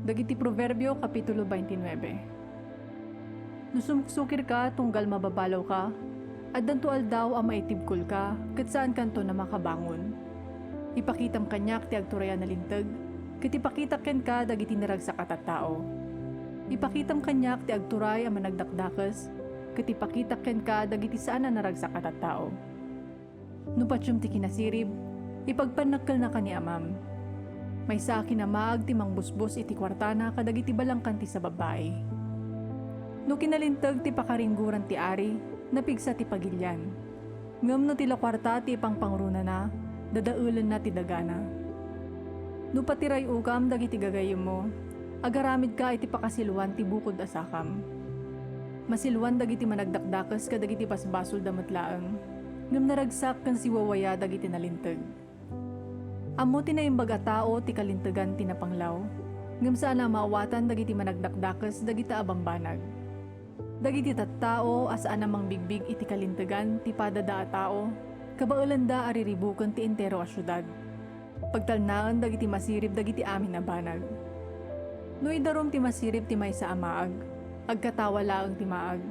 Dagiti Proverbio Kapitulo 29. Nusumsukir ka tunggal mababalaw ka, at dantual daw ang maitibkol ka, kat saan kanto na makabangon. Ipakitam kanyak ti agturayan na lintag, kat ipakitaken ka dagiti naragsak at tao. Ipakitam kanyak ti agturay ang managdakdakas, kat ipakitaken ka dagiti saan na naragsak at tao. Nupatyum ti kinasirib, ipagpanakkel na ka ni amam. May sa akin na maag ti mangbusbos iti kwartana kadagiti balangkan ti sa babae. No kinalintag ti pakaringguran ti ari, napigsa ti pagilyan. Ngam no ti lakwarta ti pangpangruna na, dadaulan na ti dagana. No patiray ukam dagiti gagayem mo, agaramid ka iti pakasilwan ti bukod asakam. Masilwan dagiti managdakdakas kadagiti pasbasol damatlaeng, ngam naragsak kan siwawaya dagiti nalintag. Amo tinaimbag a tao ti kalintegan ti napanglaw, ngam saan na maawatan dagiti managdakdakas dagiti abambanag. Dagiti tattao asaan namang bigbig iti kalintegan ti padada a tao, kabaulan da ariribukan ti entero a syudad. Pagtalnaan dagiti masirib dagiti amin na banag. No idarom ti masirib ti maysa a maag, agkatawa laeng ti maag,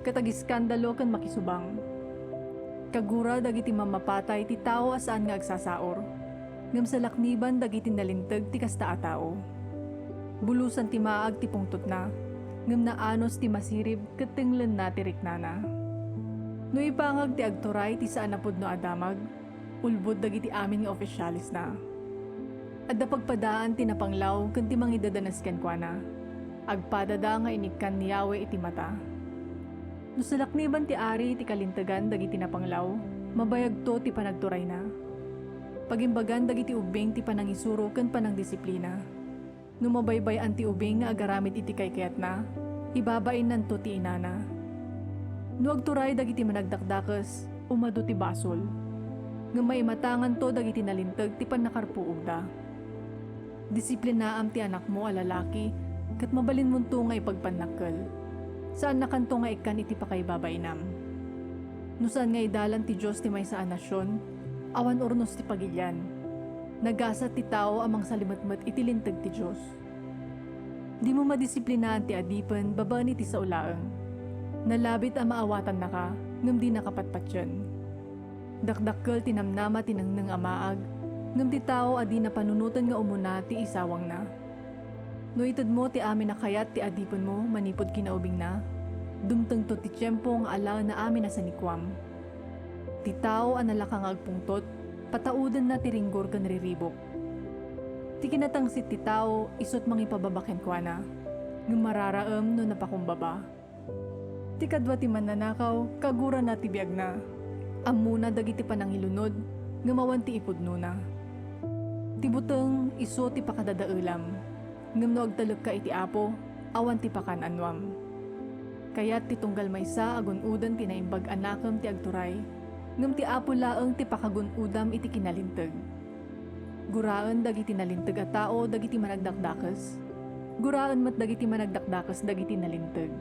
katagiskandalo ken makisubang. Kagura dagiti mamapatay ti tao asaan nga agsasaor, ngam sa lakniban dagiti nalintag ti kasta a tao. Bulusan ti maag ti pungtot na, ngam naanos ti masirib ket tenglen na ti riknana. No ipangag ti agturay ti saan napudno adamag, ulbod dagiti amin nga opisyalis na. Adda pagpadaan ti napanglaw ken ti mangidadanas ken kuana, agpadada nga inikkan ni Yahweh iti mata. No sa lakniban ti ari ti kalintegan dagiti napanglaw, mabayag to ti panagturay na. Pagimbagan dagiti ubing ti panangisuro ken panangdisiplina. No mabaybay anti ubing nga agaramid iti kaykayat na, ibabain nanto ti inana. No agturay dagiti managdakdakas, umado ti basol. Nga maimatangan to dagiti nalintag ti panakarpuog da. Disiplinaam ti anak mo a lalaki, kat mabalin mo to nga ipagpanakkel. Saan nakanto nga ikan iti pakaibabainam. No saan nga idalan ti Diyos ti maysa a nasyon, awan ornos ti pagilyan. Nagasat ti tao amang salimatmat iti lintag ti Diyos. Di mo madisiplinaan ti adipen babaan iti sa ulaeng. Nalabit ang maawatan na ka, ngam di nakapatpatyan. Dakdakkel tinamnama tinangnang amaag, ngam ti tao adi na panunutan nga umuna ti isawang na. No ited mo ti amin na kayat ti adipen mo manipod kinaubing na, dumteng to ti tiyempo nga ala na amin na sanikwam. Ti tao ang nalakang agpungtot, pataudan na ti ringgor kan riribok. Ti kinatangsit ti tao, isot mangipababaken kwa na, ngam mararaem no napakumbaba. Ti kadwa ti mananakaw, kagura na ti biag na, amuna dagiti panangilunod, ngamawan ti ipudno na. Ti buteng, iso ti pakadadaelam, ngam no agtalek ka iti apo, awan ti pakananwam. Kaya't ti tunggal maysa agun-udan ti naimbag anakam ti agturay, ngam ti apo laeng ti pakagun-udam iti kinalintag. Guraan dagiti nalintag a tao dagiti managdakdakas. Guraan mat dagiti managdakdakas dagiti nalintag.